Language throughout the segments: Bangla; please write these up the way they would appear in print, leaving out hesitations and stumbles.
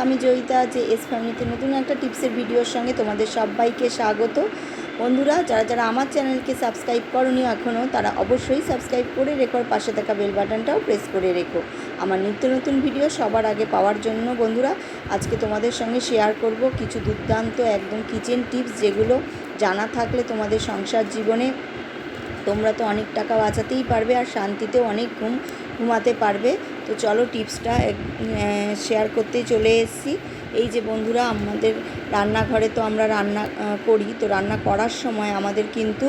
আমি জয়িতা, যে এস ফ্যামিলিতে নতুন একটা টিপসের ভিডিওর সঙ্গে তোমাদের সবাইকে স্বাগত। বন্ধুরা, যারা যারা আমার চ্যানেলকে সাবস্ক্রাইব করোনি এখনও, তারা অবশ্যই সাবস্ক্রাইব করে রেখো, আর পাশে থাকা বেল বাটনটাও প্রেস করে রেখো আমার নিত্য নতুন ভিডিও সবার আগে পাওয়ার জন্য। বন্ধুরা, আজকে তোমাদের সঙ্গে শেয়ার করব কিছু দুর্দান্ত একদম কিচেন টিপস, যেগুলো জানা থাকলে তোমাদের সংসার জীবনে তোমরা তো অনেক টাকা বাঁচাতেই পারবে, আর শান্তিতেও অনেক ঘুমাতে পারবে। তো চলো টিপসটা শেয়ার করতেই চলে এসেছি। এই যে বন্ধুরা, আমাদের রান্নাঘরে তো আমরা রান্না করি, তো রান্না করার সময় আমাদের কিন্তু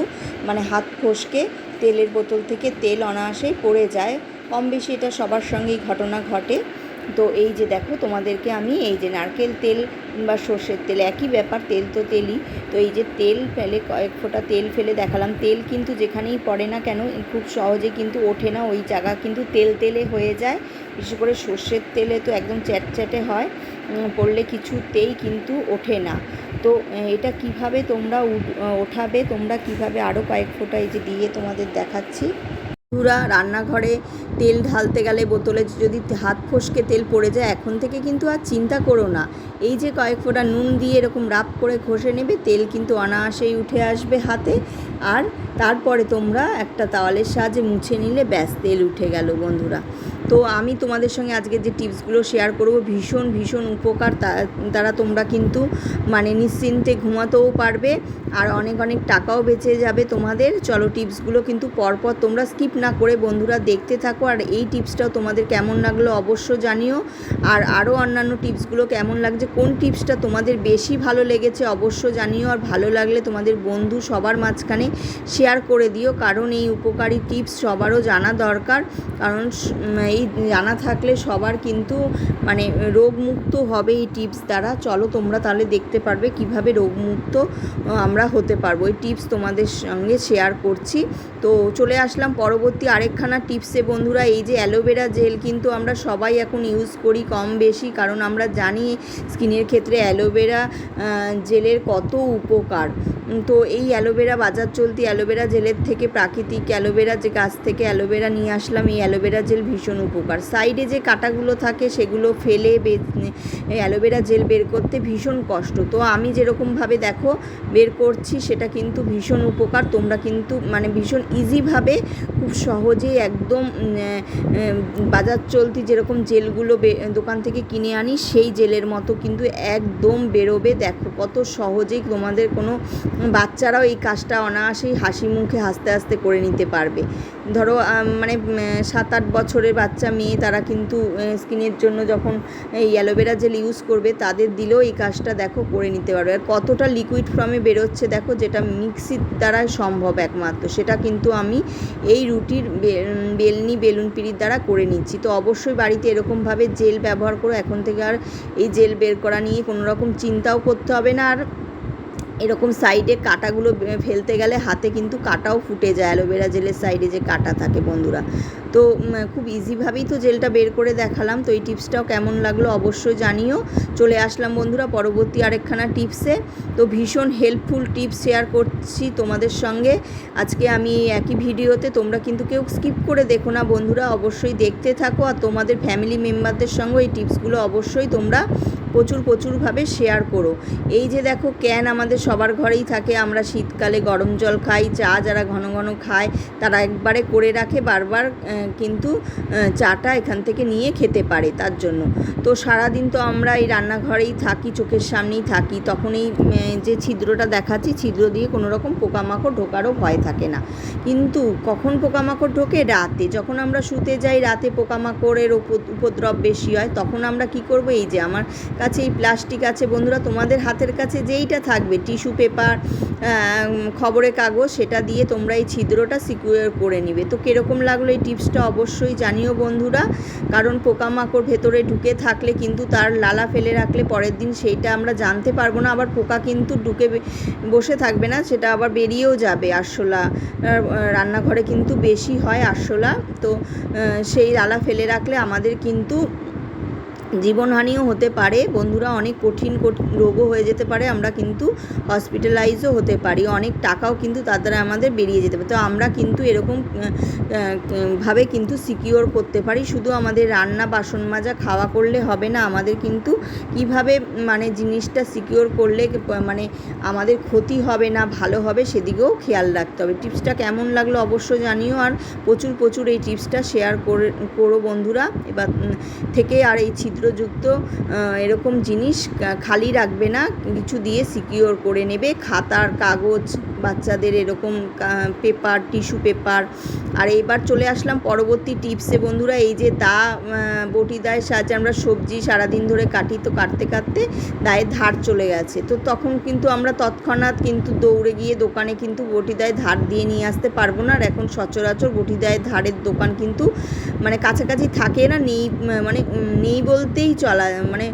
হাত ফসকে তেলের বোতল থেকে তেল অনায়াসেই পড়ে যায়। কম বেশি এটা সবার সঙ্গেই ঘটনা ঘটে। তো এই যে দেখো, তোমাদেরকে আমি এই যে নারকেল তেল বা সর্ষের তেল, একই ব্যাপার, তেল তো তেলই। তো এই যে তেল ফেলে, কয়েক ফোঁটা তেল ফেলে দেখালাম। তেল কিন্তু যেখানেই পড়ে না কেন খুব সহজে কিন্তু ওঠে না, ওই জায়গা কিন্তু তেল তেলে হয়ে যায়। বিশেষ করে সর্ষের তেলে তো একদম চ্যাটচ্যাটে হয়, পড়লে কিছুতেই কিন্তু ওঠে না। তো এটা কিভাবে তোমরা ওঠাবে, তোমরা কিভাবে আরও কয়েক ফোঁটা এই যে দিয়ে তোমাদের দেখাচ্ছি। পুরা রান্নাঘরে তেল ঢালতে গেলে বোতলে যদি হাত ফসকে তেল পড়ে যায়, এখন থেকে কিন্তু আর চিন্তা করো না, এই যে কয়েক ফোঁটা নুন দিয়ে এরকম রাপ করে ঘষে নেবে, তেল কিন্তু অনায়াসেই উঠে আসবে হাতে। আর তারপরে তোমরা একটা তাওয়ালের সাহায্যে মুছে নিলে ব্যাস, তেল উঠে গেল। বন্ধুরা, তো আমি তোমাদের সঙ্গে আজকে যে টিপসগুলো শেয়ার করব, ভীষণ ভীষণ উপকার। তারা তোমরা কিন্তু নিশ্চিন্তে ঘুমাতেও পারবে, আর অনেক অনেক টাকাও বেঁচে যাবে তোমাদের। চলো, টিপসগুলো কিন্তু পরপর তোমরা স্কিপ না করে বন্ধুরা দেখতে থাকো। আর এই টিপসটাও তোমাদের কেমন লাগলো অবশ্য জানিও, আর আরও অন্যান্য টিপসগুলো কেমন লাগছে, কোন টিপসটা তোমাদের বেশি ভালো লেগেছে অবশ্য জানিও। আর ভালো লাগলে তোমাদের বন্ধু সবার মাঝখানে শেয়ার করে দিও, কারণ এই উপকারী টিপস সবারও জানা দরকার। কারণ এই জানা থাকলে সবার কিন্তু রোগমুক্ত হবে এই টিপস দ্বারা। চলো, তোমরা তাহলে দেখতে পারবে কিভাবে রোগমুক্ত আমরা হতে পারবো। এই টিপস তোমাদের সঙ্গে শেয়ার করছি। তো চলে আসলাম পরবর্তী আরেকখানা টিপসে। বন্ধুরা, এই যে অ্যালোভেরা জেল কিন্তু আমরা সবাই এখন ইউজ করি কম বেশি, কারণ আমরা জানি স্কিনের ক্ষেত্রে অ্যালোভেরা জেলের কত উপকার। তো এই অ্যালোভেরা বাজার চলতি অ্যালোভেরা জেলের থেকে প্রাকৃতিক অ্যালোভেরা, যে গাছ থেকে অ্যালোভেরা নিয়ে আসলাম, এই অ্যালোভেরা জেল ভীষণ উপকার। সাইডে যে কাঁটাগুলো থাকে সেগুলো ফেলে অ্যালোভেরা জেল বের করতে ভীষণ কষ্ট। তো আমি যেরকমভাবে দেখো বের করছি, সেটা কিন্তু ভীষণ উপকার। তোমরা কিন্তু ভীষণ ইজিভাবে খুব সহজেই একদম বাজার চলতি যেরকম জেলগুলো দোকান থেকে কিনে আনি, সেই জেলের মতো কিন্তু একদম বেরোবে। দেখো কত সহজেই তোমাদের কোনো বাচ্চারাও এই কাজটা অনায়াসেই হাসি মুখে হাসতে হাসতে করে নিতে পারবে। ধরো 7-8 বছরের বাচ্চা মেয়ে, তারা কিন্তু স্কিনের জন্য যখন এই অ্যালোভেরা জেল ইউজ করবে, তাদের দিলেও এই কাজটা দেখো করে নিতে পারবে। আর কতটা লিকুইড ফর্মে বেরোচ্ছে দেখো, যেটা মিক্সির দ্বারাই সম্ভব একমাত্র, সেটা কিন্তু আমি এই রুটির বেলুন পিঁড়ির দ্বারা করে নিচ্ছি। তো অবশ্যই বাড়িতে এরকমভাবে জেল ব্যবহার করো। এখন থেকে আর এই জেল বের করা নিয়ে কোনো রকম চিন্তাও করতে হবে না। আর এরকম সাইডে কাঁটাগুলো ফেলতে গেলে হাতে কিন্তু কাঁটাও ফুটে যায়, অ্যালোভেরা জেলের সাইডে যে কাঁটা থাকে। বন্ধুরা, তো খুব ইজিভাবেই তো জেলটা বের করে দেখালাম। তো এই টিপসটাও কেমন লাগলো অবশ্যই জানিও। চলে আসলাম বন্ধুরা পরবর্তী আরেকখানা টিপসে। তো ভীষণ হেল্পফুল টিপস শেয়ার করছি তোমাদের সঙ্গে আজকে আমি একই ভিডিওতে। তোমরা কিন্তু কেউ স্কিপ করে দেখো না বন্ধুরা, অবশ্যই দেখতে থাকো। আর তোমাদের ফ্যামিলি মেম্বারদের সঙ্গে এই টিপসগুলো অবশ্যই তোমরা প্রচুরভাবে শেয়ার করো। এই যে দেখো, ক্যান আমাদের সবার ঘরেই থাকে। আমরা শীতকালে গরম জল খাই, চা যারা ঘন ঘন খায় তারা একবারে করে রাখে, বারবার কিন্তু চাটা এখান থেকে নিয়ে খেতে পারে তার জন্য। তো সারাদিন তো আমরা এই রান্নাঘরেই থাকি, চোখের সামনেই থাকি, তখন এই যে ছিদ্রটা দেখাচ্ছি, ছিদ্র দিয়ে কোনো রকম পোকামাকড় ঢোকারও ভয় থাকে না। কিন্তু কখন পোকামাকড় ঢোকে? রাতে, যখন আমরা শুতে যাই, রাতে পোকামাকড়ের উপদ্রব বেশি হয়। তখন আমরা কি করব? এই যে আমার কাছে এই প্লাস্টিক আছে বন্ধুরা, তোমাদের হাতের কাছে যেইটা থাকবে, টিস্যু পেপার, খবরের কাগজ, সেটা দিয়ে তোমরা এই ছিদ্রটা সিকিউর করে নিবে। তো কীরকম লাগলো এই টিপসটা অবশ্যই জানিও বন্ধুরা, কারণ পোকামাকড় ভেতরে ঢুকে থাকলে কিন্তু তার লালা ফেলে রাখলে পরের দিন সেইটা আমরা জানতে পারবো না। আবার পোকা কিন্তু ঢুকে বসে থাকবে না, সেটা আবার বেরিয়েও যাবে। আরশোলা রান্নাঘরে কিন্তু বেশি হয় আরশোলা, তো সেই লালা ফেলে রাখলে আমাদের কিন্তু জীবনহানিও হতে পারে বন্ধুরা, অনেক কঠিন রোগও হয়ে যেতে পারে, আমরা কিন্তু হসপিটালাইজও হতে পারি, অনেক টাকাও কিন্তু তার দ্বারা আমাদের বেরিয়ে যেতে পারে। তো আমরা কিন্তু এরকম ভাবে কিন্তু সিকিওর করতে পারি। শুধু আমাদের রান্না বাসন মাজা খাওয়া করলে হবে না, আমাদের কিন্তু কিভাবে মানে জিনিসটা সিকিওর করলে মানে আমাদের ক্ষতি হবে না, ভালো হবে সেদিকেও খেয়াল রাখতে হবে। টিপসটা কেমন লাগলো অবশ্যই জানিও, আর প্রচুর এই টিপসটা শেয়ার করো বন্ধুরা। এবার থেকে আর এই ছিদ্রযুক্ত এরকম জিনিস খালি রাখবে না, কিছু দিয়ে সিকিওর করে নেবে। খাতার কাগজ, বাচ্চাদের এরকম পেপার, টিস্যু পেপার। আর এইবার চলে আসলাম পরবর্তী টিপসে বন্ধুরা। এই যে বটি দায়ের সাহায্যে আমরা সবজি সারাদিন ধরে কাটি, তো কাটতে কাটতে দায়ের ধার চলে গেছে, তো তখন কিন্তু আমরা তৎক্ষণাৎ কিন্তু দৌড়ে গিয়ে দোকানে কিন্তু বটি দায়ে ধার দিয়ে নিয়ে আসতে পারবো না। আর এখন সচরাচর বটি দায়ের ধারের দোকান কিন্তু মানে কাছাকাছি থাকে না, নেই বলতেই চলা, মানে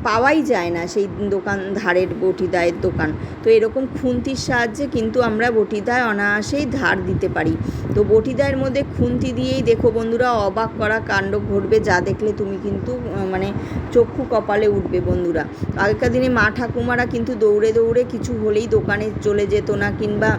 পাওয়াই যায় না সেই দোকান, ধারের বটি দায়ের দোকান। তো এরকম খুন্তির সাহায্যে কিন্তু আমরা বটি দায় অনায়াসেই ধার দিতে পারি। তো বটি দায়ের মধ্যে খুন্তি দিয়েই দেখো বন্ধুরা, অবাক করা কাণ্ড ঘটবে, যা দেখলে তুমি কিন্তু মানে চক্ষু কপালে উঠবে বন্ধুরা। আগেকার দিনে মা ঠাকুমারা কিন্তু দৌড়ে দৌড়ে কিছু হলেই দোকানে চলে যেত না, কিংবা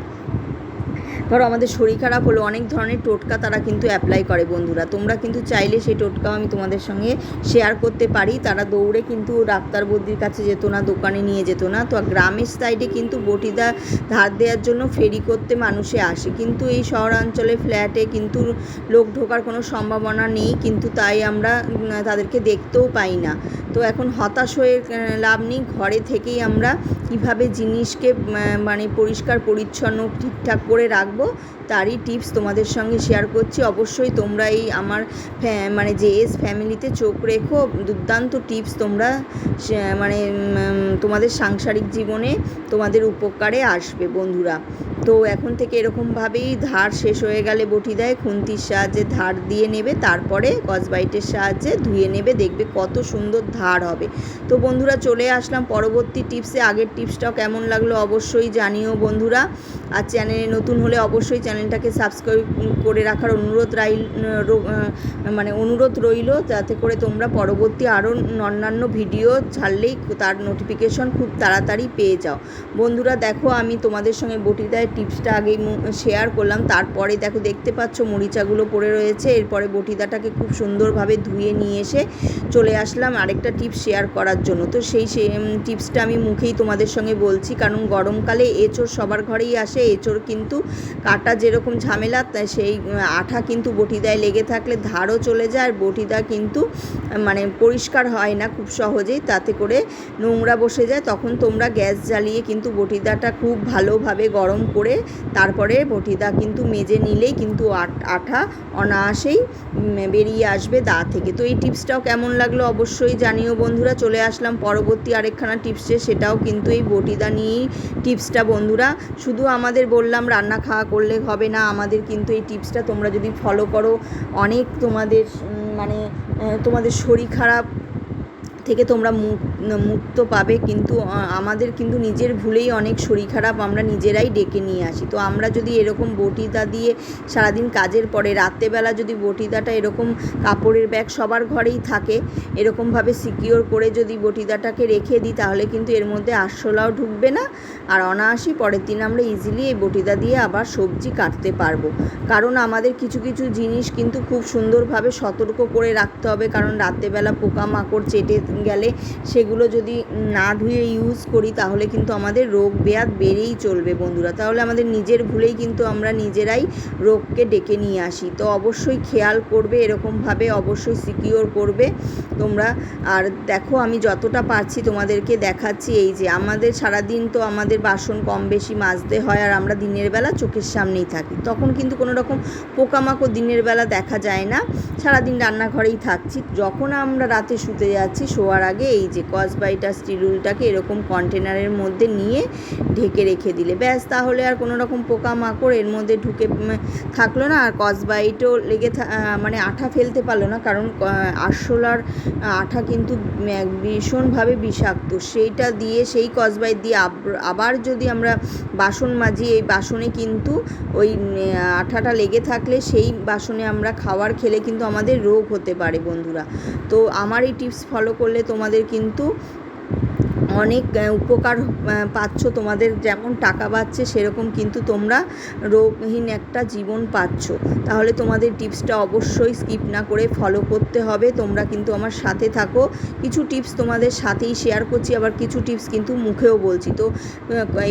ধরো আমাদের শরীর খারাপ হলো, অনেক ধরনের টোটকা তারা কিন্তু অ্যাপ্লাই করে বন্ধুরা। তোমরা কিন্তু চাইলে সেই টোটকাও আমি তোমাদের সঙ্গে শেয়ার করতে পারি। তারা দৌড়ে কিন্তু ডাক্তার বৌদির কাছে যেত না, দোকানে নিয়ে যেত না। তো গ্রামের সাইডে কিন্তু বটিদা ধার দেওয়ার জন্য ফেরি করতে মানুষে আসে, কিন্তু এই শহরাঞ্চলে ফ্ল্যাটে কিন্তু লোক ঢোকার কোনো সম্ভাবনা নেই, কিন্তু তাই আমরা তাদেরকে দেখতেও পাই না। তো এখন হতাশ হয়ে লাভ নেই, ঘরে থেকেই আমরা কীভাবে জিনিসকে মানে পরিষ্কার পরিচ্ছন্ন ঠিকঠাক করে রাখবো তারই টিপস তোমাদের সঙ্গে শেয়ার করছি। অবশ্যই তোমরা এই আমার মানে জেএস ফ্যামিলিতে চোখ রেখো, দুর্দান্ত টিপস তোমরা মানে তোমাদের সাংসারিক জীবনে তোমাদের উপকারে আসবে বন্ধুরা। তো এখন থেকে এরকমভাবেই ধার শেষ হয়ে গেলে বটি দেয় খুন্তির সাহায্যে ধার দিয়ে নেবে, তারপরে স্কচব্রাইটের সাহায্যে ধুয়ে নেবে, দেখবে কত সুন্দর ধার হবে। তো বন্ধুরা চলে আসলাম পরবর্তী টিপসে। আগের টিপসটাও কেমন লাগলো অবশ্যই জানিও বন্ধুরা। আর চ্যানেলে নতুন হলে অবশ্যই চ্যানেলটাকে সাবস্ক্রাইব করে রাখার অনুরোধ রইল, যাতে করে তোমরা পরবর্তী আরও অন্যান্য ভিডিও ছাড়লেই তার নোটিফিকেশন খুব তাড়াতাড়ি পেয়ে যাও বন্ধুরা। দেখো আমি তোমাদের সঙ্গে বটি দায়ের টিপসটা আগেই শেয়ার করলাম, তারপরে দেখতে পাচ্ছ মরিচাগুলো পড়ে রয়েছে। এরপরে বটিদাটাকে খুব সুন্দরভাবে ধুয়ে নিয়ে এসে চলে আসলাম আরেকটা টিপস শেয়ার করার জন্য। তো সেই টিপসটা আমি মুখেই তোমাদের সঙ্গে বলছি, কারণ গরমকালে এঁচোড় সবার ঘরেই আসে। এঁচোড় কিন্তু কাটা যেরকম ঝামেলা, সেই আঠা কিন্তু বটিদায় লেগে থাকলে ধারও চলে যায়, আর বটিদা কিন্তু মানে পরিষ্কার হয় না খুব সহজেই, তাতে করে নোংরা বসে যায়। তখন তোমরা গ্যাস জ্বালিয়ে কিন্তু বটিদাটা খুব ভালোভাবে গরম করে তারপরে বটিদা কিন্তু মেজে নিলেই কিন্তু আঠা অনায়াসেই বেরিয়ে আসবে দা থেকে। তো এই টিপসটাও কেমন লাগলো অবশ্যই জানিও বন্ধুরা। চলে আসলাম পরবর্তী আরেকখানা টিপসে, সেটাও কিন্তু এই বটিদা নিয়েই টিপসটা বন্ধুরা। শুধু আমাদের বললাম রান্না খাওয়া করলে হবে না, আমাদের কিন্তু এই টিপসটা তোমরা যদি ফলো করো অনেক তোমাদের মানে তোমাদের শরীর খারাপ থেকে তোমরা মুক্ত পাবে। কিন্তু আমাদের কিন্তু নিজের ভুলেই অনেক শরীর খারাপ আমরা নিজেরাই ডেকে নিয়ে আসি। তো আমরা যদি এরকম বটিদা দিয়ে সারাদিন কাজের পরে রাত্রেবেলা যদি বটিদাটা এরকম কাপড়ের ব্যাগ সবার ঘরেই থাকে, এরকমভাবে সিকিওর করে যদি বটিদাটাকে রেখে দিই, তাহলে কিন্তু এর মধ্যে আরশোলাও ঢুকবে না, আর অনায়াসই পরের দিন আমরা ইজিলি এই বটিদা দিয়ে আবার সবজি কাটতে পারবো। কারণ আমাদের কিছু কিছু জিনিস কিন্তু খুব সুন্দরভাবে সতর্ক করে রাখতে হবে, কারণ রাত্রেবেলা পোকামাকড় চেটে গেলে সেগুলো যদি না ধুয়ে ইউজ করি, তাহলে কিন্তু আমাদের রোগ ব্যাধ বেড়েই চলবে বন্ধুরা। তাহলে আমাদের নিজের ভুলেই কিন্তু আমরা নিজেরাই রোগকে ডেকে নিয়ে আসি। তো অবশ্যই খেয়াল করবে, এরকমভাবে অবশ্যই সিকিওর করবে তোমরা। আর দেখো আমি যতটা পারছি তোমাদেরকে দেখাচ্ছি। এই যে আমাদের সারাদিন তো আমাদের বাসন কম বেশি মাজতে হয়, আর আমরা দিনের বেলা চোখের সামনেই থাকি, তখন কিন্তু কোনো রকম পোকামাকড় দিনের বেলা দেখা যায় না, সারাদিন রান্নাঘরেই থাকছি। যখন আমরা রাতে শুতে যাচ্ছি শোয়ার আগে এই যে কসবাইট আর স্টিরুলটাকে এরকম কন্টেনারের মধ্যে নিয়ে ঢেকে রেখে দিলে ব্যাস, তাহলে আর কোনো রকম পোকামাকড় এর মধ্যে ঢুকে থাকলো না। আর কসবাইটও লেগে মানে আঠা ফেলতে পারলো না, কারণ আরশোলার আঠা কিন্তু ভীষণভাবে বিষাক্ত। সেইটা দিয়ে সেই কসবাইট দিয়ে আবার যদি আমরা বাসন মাজি, এই বাসনে কিন্তু ওই আঠাটা লেগে থাকলে সেই বাসনে আমরা খাবার খেলে কিন্তু আমাদের রোগ হতে পারে বন্ধুরা। তো আমার এই টিপস ফলো করলে তোমাদের কিন্তু অনেক উপকার পাচ্ছ, তোমাদের যেমন টাকা বাঁচছে সেরকম কিন্তু তোমরা রোগহীন একটা জীবন পাচ্ছ। তাহলে তোমাদের টিপসটা অবশ্যই স্কিপ না করে ফলো করতে হবে। তোমরা কিন্তু আমার সাথে থাকো, কিছু টিপস তোমাদের সাথেই শেয়ার করছি, আবার কিছু টিপস কিন্তু মুখেও বলছি। তো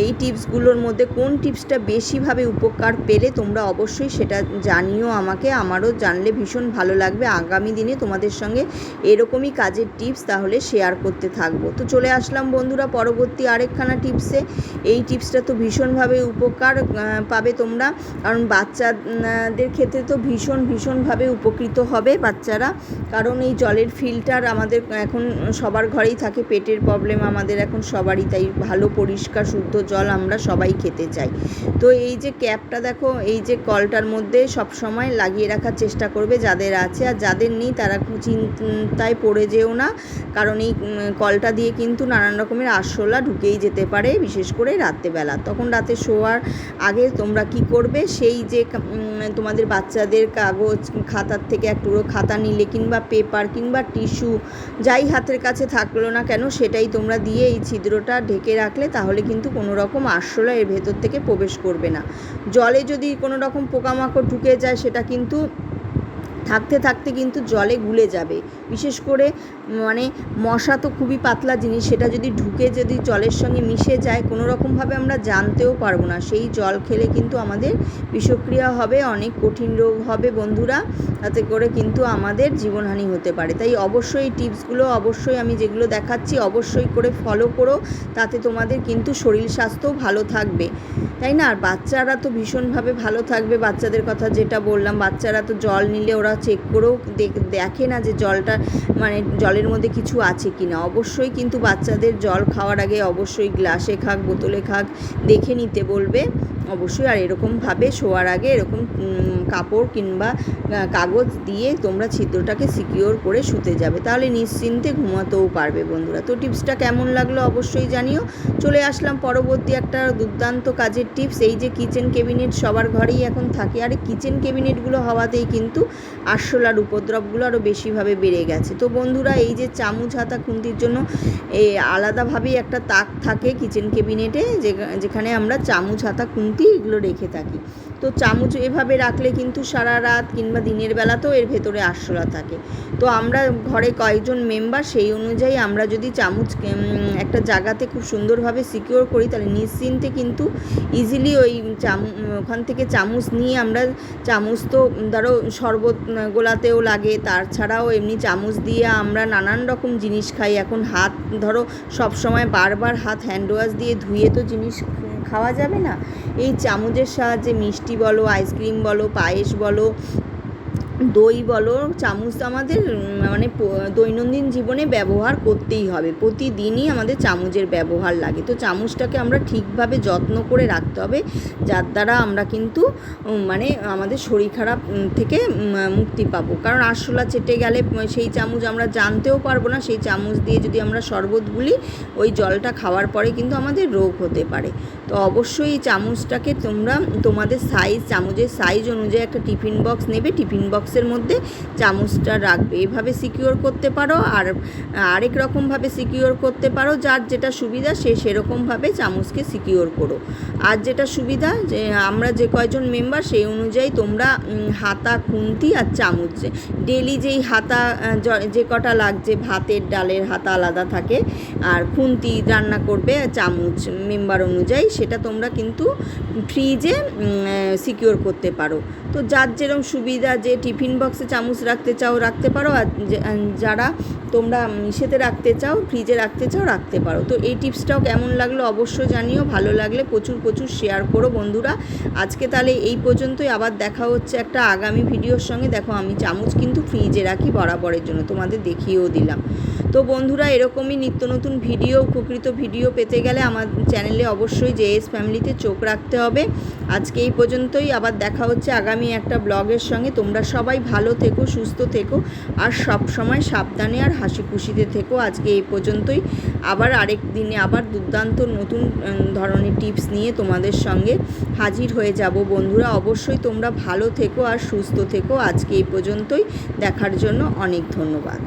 এই টিপসগুলোর মধ্যে কোন টিপসটা বেশিভাবে উপকার পেলে তোমরা অবশ্যই সেটা জানিও আমাকে, আমারও জানলে ভীষণ ভালো লাগবে। আগামী দিনে তোমাদের সঙ্গে এরকমই কাজের টিপস তাহলে শেয়ার করতে থাকবো। তো চলে আসলাম বন্ধুরা পরবর্তী আরেকখানা টিপসে। এই টিপসটা তো ভীষণভাবে উপকার পাবে তোমরা, কারণ বাচ্চাদের ক্ষেত্রে তো ভীষণভাবে উপকৃত হবে বাচ্চারা। কারণ এই জলের ফিল্টার আমাদের এখন সবার ঘরেই থাকে, পেটের প্রবলেম আমাদের এখন সবারই, তাই ভালো পরিষ্কার শুদ্ধ জল আমরা সবাই খেতে চাই। তো এই যে ক্যাপটা দেখো, এই যে কলটার মধ্যে সব সময় লাগিয়ে রাখার চেষ্টা করবে যাদের আছে, আর যাদের নেই তারা চিন্তায় পড়ে যেও না, কারণ এই কলটা দিয়ে কিন্তু নানান রকমের আরশোলা ঢুকেই যেতে পারে, বিশেষ করে রাত্রেবেলা। তখন রাতে শোয়ার আগে তোমরা কি করবে, সেই যে তোমাদের বাচ্চাদের কাগজ খাতার থেকে এক টুকরো খাতা নিলে, কিংবা পেপার কিংবা টিস্যু যাই হাতের কাছে থাকলো না কেন, সেটাই তোমরা দিয়ে এই ছিদ্রটা ঢেকে রাখলে তাহলে কিন্তু কোনো রকম আরশোলা এর ভেতর থেকে প্রবেশ করবে না। জলে যদি কোনো রকম পোকামাকড় ঢুকে যায় সেটা কিন্তু থাকতে থাকতে কিন্তু জলে গুলে যাবে। বিশেষ করে মানে মশা তো খুবই পাতলা জিনিস, সেটা যদি ঢুকে যদি জলের সঙ্গে মিশে যায় কোনো রকমভাবে আমরা জানতেও পারবো না, সেই জল খেলে কিন্তু আমাদের বিষক্রিয়া হবে, অনেক কঠিন রোগ হবে বন্ধুরা, তাতে করে কিন্তু আমাদের জীবনহানি হতে পারে। তাই অবশ্যই টিপসগুলো অবশ্যই আমি যেগুলো দেখাচ্ছি অবশ্যই করে ফলো করো, তাতে তোমাদের কিন্তু শরীর স্বাস্থ্যও ভালো থাকবে, তাই না? আর বাচ্চারা তো ভীষণভাবে ভালো থাকবে। বাচ্চাদের কথা যেটা বললাম, বাচ্চারা তো জল নিলে ওরা চেক করেও দেখে না যে জলটা মানে জলের মধ্যে কিছু আছে কি না। অবশ্যই কিন্তু বাচ্চাদের জল খাওয়ার আগে অবশ্যই গ্লাসে খাক বোতলে খাক দেখে নিতে বলবে অবশ্যই। আর এরকমভাবে শোয়ার আগে এরকম কাপড় কিংবা কাগজ দিয়ে তোমরা ছিদ্রটাকে সিকিওর করে শুতে যাবে, তাহলে নিশ্চিন্তে ঘুমাতেও পারবে বন্ধুরা। তো টিপসটা কেমন লাগলো অবশ্যই জানিও। চলে আসলাম পরবর্তী একটা দুর্দান্ত কাজের টিপস। এই যে কিচেন ক্যাবিনেট সবার ঘরেই এখন থাকে, আর কিচেন ক্যাবিনেটগুলো হওয়াতেই কিন্তু আরশোলার উপদ্রবগুলো আরও বেশিভাবে বেড়ে গেছে। তো বন্ধুরা, এই যে চামচ হাতা খুন্তির জন্য এই আলাদাভাবেই একটা তাক থাকে কিচেন ক্যাবিনেটে, যেখানে আমরা চামচ হাতা খুন্তি এগুলো রেখে থাকি। তো চামচ এভাবে রাখলে কিন্তু সারা রাত কিংবা দিনের বেলাতেও এর ভেতরে আরশোলা থাকে। তো আমরা ঘরে কয়েকজন মেম্বার, সেই অনুযায়ী আমরা যদি চামচ একটা জায়গাতে খুব সুন্দরভাবে সিকিওর করি, তাহলে নিশ্চিন্তে কিন্তু ইজিলি ওই ওখান থেকে চামচ নিয়ে আমরা, চামচ তো ধরো শরবত গোলাতেও লাগে, তাছাড়াও এমনি চামচ দিয়ে আমরা নানান রকম জিনিস খাই। এখন হাত ধরো সব সময় বারবার হাত হ্যান্ড ওয়াশ দিয়ে ধুয়ে তো জিনিস খাওয়া যাবে না। এই চামচের সাহায্যে মিষ্টি বলো, আইসক্রিম বলো, পায়েস বলো, দই বলো, চামচ আমাদের মানে দৈনন্দিন জীবনে ব্যবহার করতেই হবে, প্রতিদিনই আমাদের চামচের ব্যবহার লাগে। তো চামচটাকে আমরা ঠিকভাবে যত্ন করে রাখতে হবে, যার দ্বারা আমরা কিন্তু মানে আমাদের শরীর খারাপ থেকে মুক্তি পাবো। কারণ আরশোলা চেটে গেলে সেই চামচ আমরা জানতেও পারবো না, সেই চামচ দিয়ে যদি আমরা শরবত গুলি, ওই জলটা খাওয়ার পরে কিন্তু আমাদের রোগ হতে পারে। তো অবশ্যই এই চামচটাকে তোমরা তোমাদের সাইজ, চামচের সাইজ অনুযায়ী একটা টিফিন বক্স নেবে, টিফিন বক্সের মধ্যে চামচটা রাখবে। এভাবে সিকিওর করতে পারো, আর আরেক রকমভাবে সিকিওর করতে পারো, যার যেটা সুবিধা সে সেরকমভাবে চামচকে সিকিওর করো। আর যেটা সুবিধা, যে আমরা যে কয়জন মেম্বার সেই অনুযায়ী তোমরা হাতা, খুন্তি আর চামচ, ডেলি যেই হাতা যে কটা লাগছে, ভাতের ডালের হাতা আলাদা থাকে, আর খুন্তি রান্না করবে, চামচ মেম্বার অনুযায়ী, সেটা তোমরা কিন্তু ফ্রিজে সিকিওর করতে পারো। তো যার যেরকম সুবিধা, যে টিফিন বক্সে চামচ রাখতে চাও রাখতে পারো, আর যারা তোমরা ইসেতে রাখতে চাও, ফ্রিজে রাখতে চাও, রাখতে পারো। তো এই টিপসটাও কেমন লাগলো অবশ্যই জানিও, ভালো লাগলে প্রচুর প্রচুর শেয়ার করো বন্ধুরা। আজকে তাহলে এই পর্যন্তই, আবার দেখা হচ্ছে একটা আগামী ভিডিওর সঙ্গে। দেখো আমি চামচ কিন্তু ফ্রিজে রাখি বরাবরের জন্য, তোমাদের দেখিয়েও দিলাম। তো বন্ধুরা এরকমই নিত্য নতুন ভিডিও, উপকৃত ভিডিও পেতে গেলে আমার চ্যানেলে অবশ্যই জেএস ফ্যামিলিতে চোখ রাখতে হবে। আজকে এই পর্যন্তই, আবার দেখা হচ্ছে আগামী একটা ব্লগের সঙ্গে। তোমরা সবাই ভালো থেকো, সুস্থ থেকো, আর সব সময় সাবধানে আর হাসি খুশিতে থেকো। আজকে এই পর্যন্তই, আবার আরেক দিনে আবার দুর্দান্ত নতুন ধরনের টিপস নিয়ে তোমাদের সঙ্গে হাজির হয়ে যাব বন্ধুরা। অবশ্যই তোমরা ভালো থেকো আর সুস্থ থেকো। আজকে এই পর্যন্তই, দেখার জন্য অনেক ধন্যবাদ।